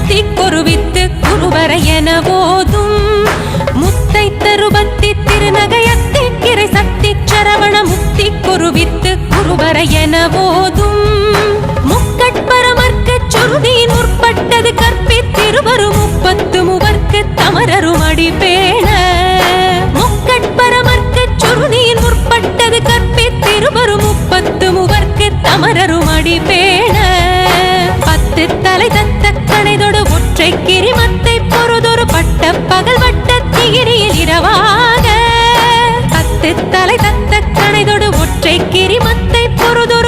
முத்திக்கொருவித்து குருவர என போதும் முத்தை தருபத்தி திருநகையத்தி கிரை சக்தி சரவண முத்திக்கொருவித்து குருவர என போதும் முக்கட்பரமர்க்கு சுருதியின் முற்பட்டது கற்பித்திருவரு முப்பத்து மூவர்க்கு தமரரும் அடிபேண முக்கட்பரமர்க்கு சுருதியின் முற்பட்டது கற்பித்திருவரு முப்பத்து மூவர்க்கு தமரரும் அடிபேண பத்து தலை தத்த கணைதொடு ஒற்றை கிரிமத்தை பொறுதொரு பட்ட பகல் வட்ட திகிரியில் இரவாக பத்து தலை தத்த கணைதொடு ஒற்றை கிரிமத்தை பொறுதொரு